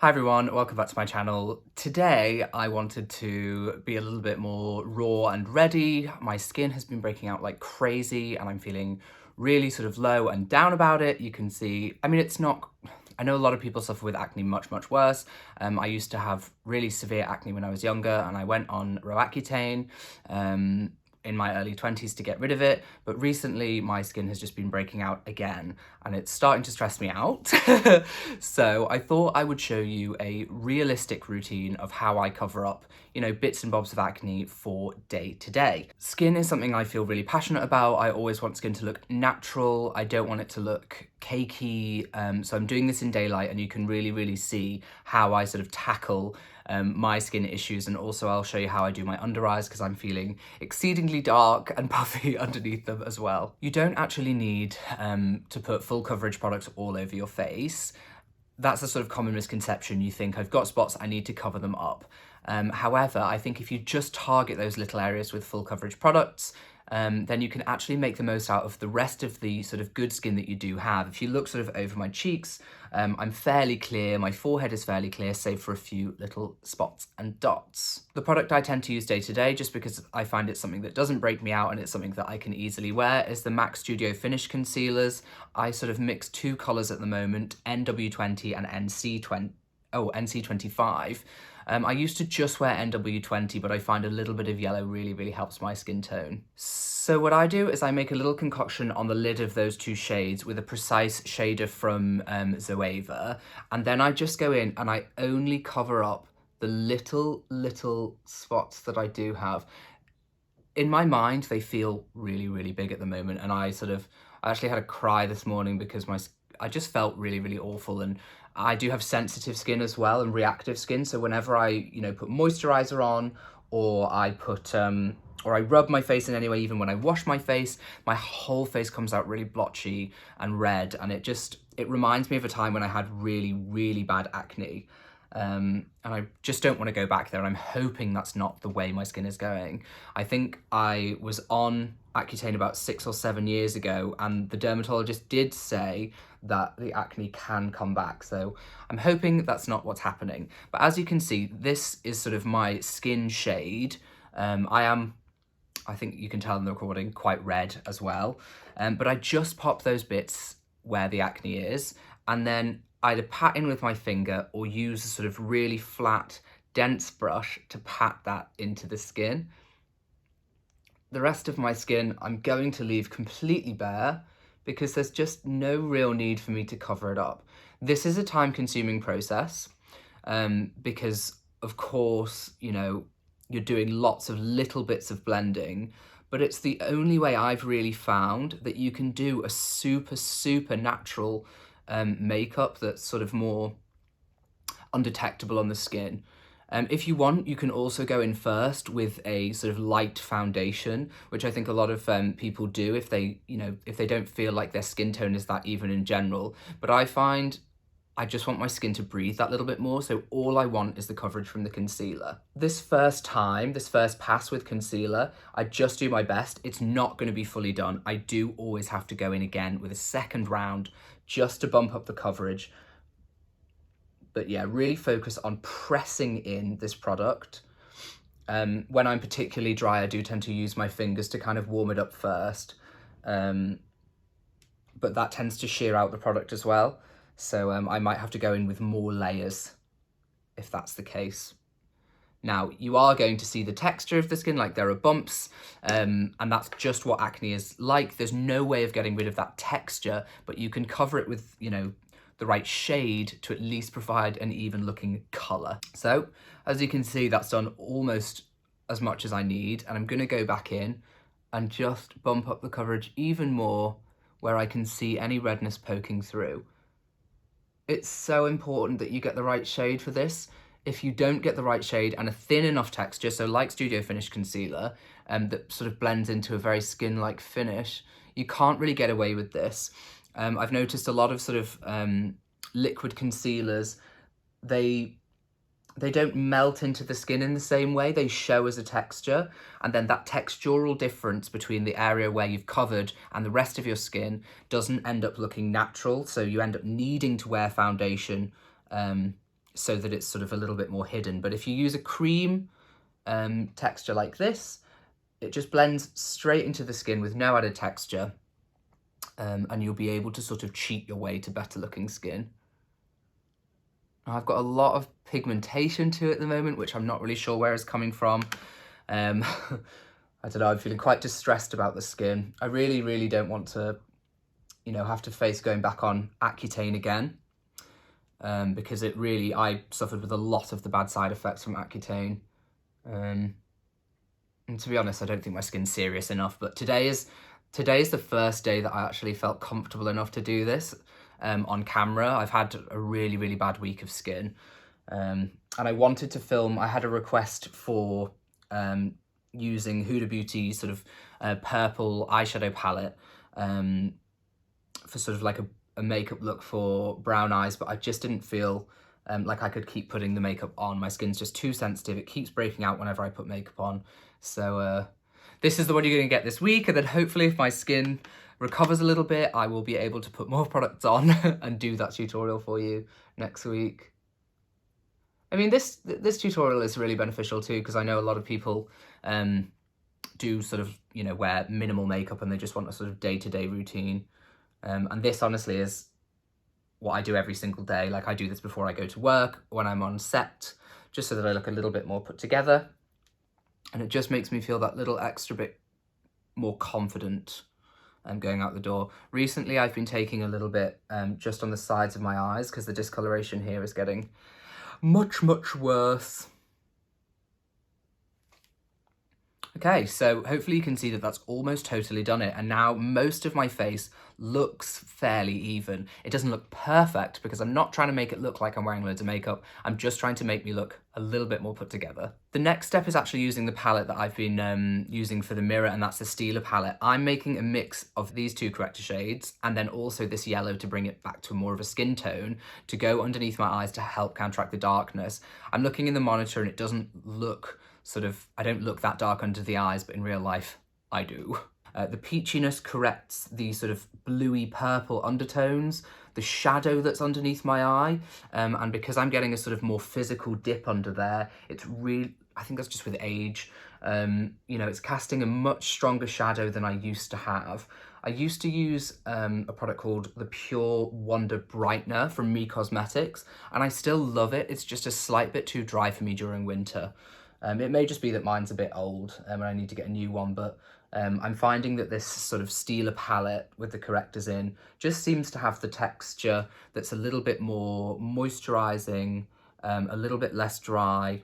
Hi everyone, welcome back to my channel. Today I wanted to be a little bit more raw and ready. My skin has been breaking out like crazy and I'm feeling really sort of low and down about it. You can see, it's not, I know a lot of people suffer with acne much worse. I used to have really severe acne when I was younger and I went on Roaccutane in my early 20s to get rid of it, but recently my skin has just been breaking out again and it's starting to stress me out. So I thought I would show you a realistic routine of how I cover up, bits and bobs of acne for day to day. Skin is something I feel really passionate about. I always want skin to look natural. I don't want it to look cakey. So I'm doing this in daylight and you can really see how I sort of tackle my skin issues, and also I'll show you how I do my under eyes because I'm feeling exceedingly dark and puffy underneath them as well. You don't actually need to put full coverage products all over your face. That's a sort of common misconception. You think, I've got spots, I need to cover them up. However, I think if you just target those little areas with full coverage products, then you can actually make the most out of the rest of the sort of good skin that you do have. If you look sort of over my cheeks, I'm fairly clear, my forehead is fairly clear, save for a few little spots and dots. The product I tend to use day to day, just because I find it's something that doesn't break me out and it's something that I can easily wear, is the MAC Studio Finish Concealers. I sort of mix two colours at the moment, NW20 and NC25. I used to just wear NW20, but I find a little bit of yellow really helps my skin tone. So what I do is I make a little concoction on the lid of those two shades with a precise shader from Zoeva, and then I just go in and I only cover up the little spots that I do have. In my mind, they feel really big at the moment, and I actually had a cry this morning because I just felt really awful, and I do have sensitive skin as well and reactive skin, so whenever I, put moisturizer on, or I put, or I rub my face in any way, even when I wash my face, my whole face comes out really blotchy and red, and it reminds me of a time when I had really bad acne. And I just don't want to go back there, and I'm hoping that's not the way my skin is going. I think I was on Accutane about 6 or 7 years ago, and the dermatologist did say that the acne can come back, so I'm hoping that's not what's happening. But as you can see, this is sort of my skin shade. I think you can tell in the recording, quite red as well, but I just pop those bits where the acne is, and then either pat in with my finger or use a sort of really flat, dense brush to pat that into the skin. The rest of my skin I'm going to leave completely bare because there's just no real need for me to cover it up. This is a time-consuming process because, of course, you're doing lots of little bits of blending, but it's the only way I've really found that you can do a super natural makeup that's sort of more undetectable on the skin. If you want, you can also go in first with a sort of light foundation, which I think a lot of people do if they don't feel like their skin tone is that even in general. But I find I just want my skin to breathe that little bit more, so all I want is the coverage from the concealer. This first pass with concealer, I just do my best. It's not going to be fully done. I do always have to go in again with a second round just to bump up the coverage. But yeah, really focus on pressing in this product. When I'm particularly dry, I do tend to use my fingers to kind of warm it up first. But that tends to shear out the product as well. So I might have to go in with more layers if that's the case. Now, you are going to see the texture of the skin, like there are bumps, and that's just what acne is like. There's no way of getting rid of that texture, but you can cover it with, the right shade to at least provide an even looking color. So, as you can see, that's done almost as much as I need, and I'm gonna go back in and just bump up the coverage even more where I can see any redness poking through. It's so important that you get the right shade for this. If you don't get the right shade and a thin enough texture, so like Studio Finish Concealer, that sort of blends into a very skin-like finish, you can't really get away with this. I've noticed a lot of sort of liquid concealers, they don't melt into the skin in the same way. They show as a texture, and then that textural difference between the area where you've covered and the rest of your skin doesn't end up looking natural, so you end up needing to wear foundation so that it's sort of a little bit more hidden. But if you use a cream texture like this, it just blends straight into the skin with no added texture, and you'll be able to sort of cheat your way to better looking skin. I've got a lot of pigmentation to it at the moment, which I'm not really sure where it's coming from. I don't know, I'm feeling quite distressed about the skin. I really, really don't want to, you know, have to face going back on Accutane again, because I suffered with a lot of the bad side effects from Accutane. And to be honest, I don't think my skin's serious enough, but today is the first day that I actually felt comfortable enough to do this on camera. I've had a really, really bad week of skin, and I wanted to film. I had a request for using Huda Beauty's sort of purple eyeshadow palette for sort of like a makeup look for brown eyes, but I just didn't feel like I could keep putting the makeup on. My skin's just too sensitive. It keeps breaking out whenever I put makeup on. So this is the one you're going to get this week, and then hopefully if my skin recovers a little bit, I will be able to put more products on and do that tutorial for you next week. I mean, this tutorial is really beneficial too, because I know a lot of people do sort of, you know, wear minimal makeup and they just want a sort of day-to-day routine. And this honestly is what I do every single day. Like, I do this before I go to work, when I'm on set, just so that I look a little bit more put together. And it just makes me feel that little extra bit more confident going out the door. Recently, I've been taking a little bit just on the sides of my eyes, because the discoloration here is getting much, much worse. Okay, so hopefully you can see that that's almost totally done it, and now most of my face looks fairly even. It doesn't look perfect because I'm not trying to make it look like I'm wearing loads of makeup. I'm just trying to make me look a little bit more put together. The next step is actually using the palette that I've been using for the mirror, and that's the Stila palette. I'm making a mix of these two corrector shades and then also this yellow to bring it back to more of a skin tone to go underneath my eyes to help counteract the darkness. I'm looking in the monitor and it doesn't look I don't look that dark under the eyes, but in real life, I do. The peachiness corrects the sort of bluey purple undertones, the shadow that's underneath my eye, and because I'm getting a sort of more physical dip under there, it's really, I think that's just with age, you know, it's casting a much stronger shadow than I used to have. I used to use a product called the Pure Wonder Brightener from Me Cosmetics, and I still love it. It's just a slight bit too dry for me during winter. It may just be that mine's a bit old and I need to get a new one, but I'm finding that this sort of Stila palette with the correctors in just seems to have the texture that's a little bit more moisturizing, a little bit less dry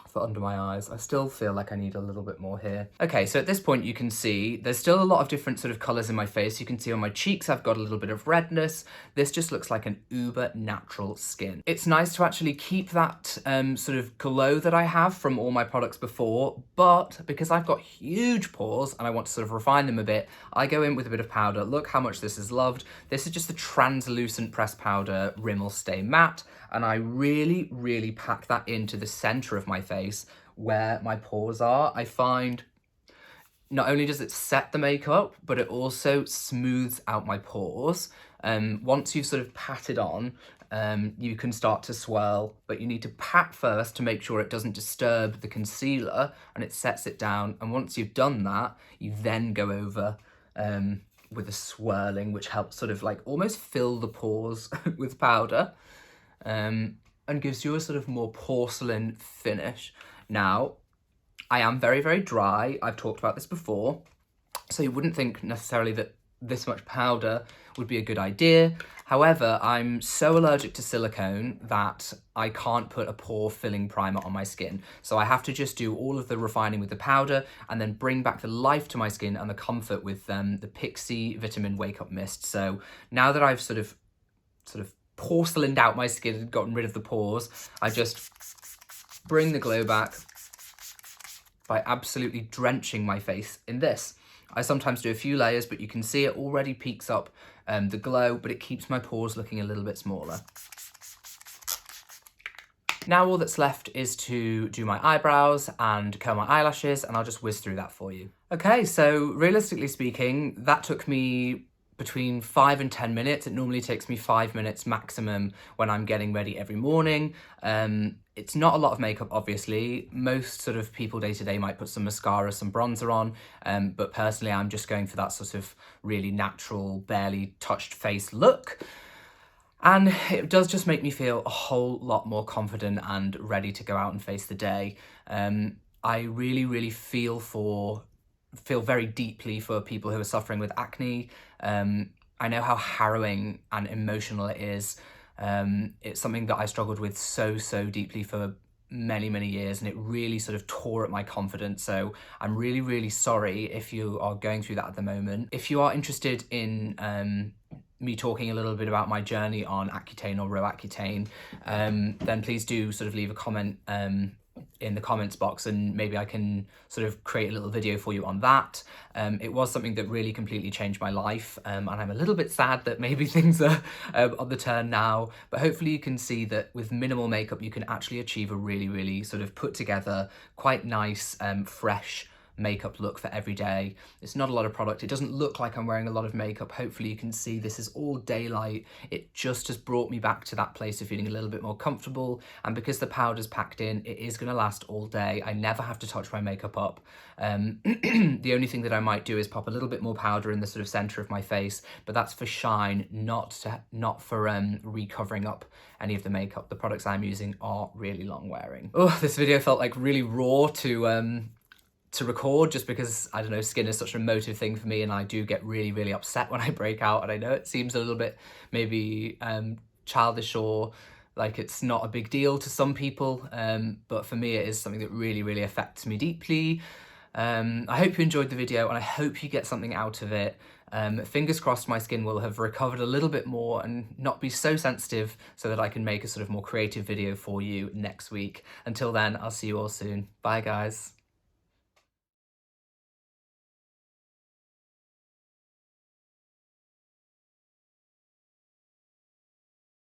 for under my eyes. I still feel like I need a little bit more here. Okay, so at this point you can see there's still a lot of different sort of colors in my face. You can see on my cheeks I've got a little bit of redness. This just looks like an uber natural skin. It's nice to actually keep that sort of glow that I have from all my products before, but because I've got huge pores and I want to sort of refine them a bit, I go in with a bit of powder. Look how much this is loved. This is just the translucent pressed powder Rimmel Stay Matte, and I really, really pack that into the center of my face where my pores are. I find not only does it set the makeup, but it also smooths out my pores. Once you've sort of patted on, you can start to swirl, but you need to pat first to make sure it doesn't disturb the concealer and it sets it down. And once you've done that, you then go over with a swirling, which helps sort of like almost fill the pores with powder. And gives you a sort of more porcelain finish. Now, I am very, very dry. I've talked about this before, so you wouldn't think necessarily that this much powder would be a good idea. However, I'm so allergic to silicone that I can't put a pore filling primer on my skin. So I have to just do all of the refining with the powder and then bring back the life to my skin and the comfort with the Pixi Vitamin Wake Up Mist. So now that I've sort of porcelained out my skin and gotten rid of the pores, I just bring the glow back by absolutely drenching my face in this. I sometimes do a few layers, but you can see it already peaks up the glow, but it keeps my pores looking a little bit smaller. Now all that's left is to do my eyebrows and curl my eyelashes, and I'll just whiz through that for you. Okay, so realistically speaking, that took me between 5 and 10 minutes. It normally takes me 5 minutes maximum when I'm getting ready every morning. It's not a lot of makeup, obviously. Most sort of people day to day might put some mascara, some bronzer on, but personally I'm just going for that sort of really natural, barely touched face look. And it does just make me feel a whole lot more confident and ready to go out and face the day. I really, really feel very deeply for people who are suffering with acne. I know how harrowing and emotional it is. It's something that I struggled with so deeply for many, many years, and it really sort of tore at my confidence. So I'm really, really sorry if you are going through that at the moment. If you are interested in me talking a little bit about my journey on Accutane or Roaccutane, then please do sort of leave a comment in the comments box, and maybe I can sort of create a little video for you on that. It was something that really completely changed my life, and I'm a little bit sad that maybe things are on the turn now, but hopefully you can see that with minimal makeup you can actually achieve a really, really sort of put together, quite nice, fresh makeup look for every day. It's not a lot of product. It doesn't look like I'm wearing a lot of makeup. Hopefully you can see this is all daylight. It just has brought me back to that place of feeling a little bit more comfortable, and because the powder's packed in, it is going to last all day. I never have to touch my makeup up. The only thing that I might do is pop a little bit more powder in the sort of center of my face, but that's for shine, not for recovering up any of the makeup. The products I'm using are really long wearing. Oh, this video felt like really raw to record, just because, I don't know, skin is such an emotive thing for me, and I do get really, really upset when I break out, and I know it seems a little bit maybe childish or like it's not a big deal to some people, but for me it is something that really, really affects me deeply. I hope you enjoyed the video, and I hope you get something out of it. Fingers crossed my skin will have recovered a little bit more and not be so sensitive, so that I can make a sort of more creative video for you next week. Until then, I'll see you all soon. Bye guys.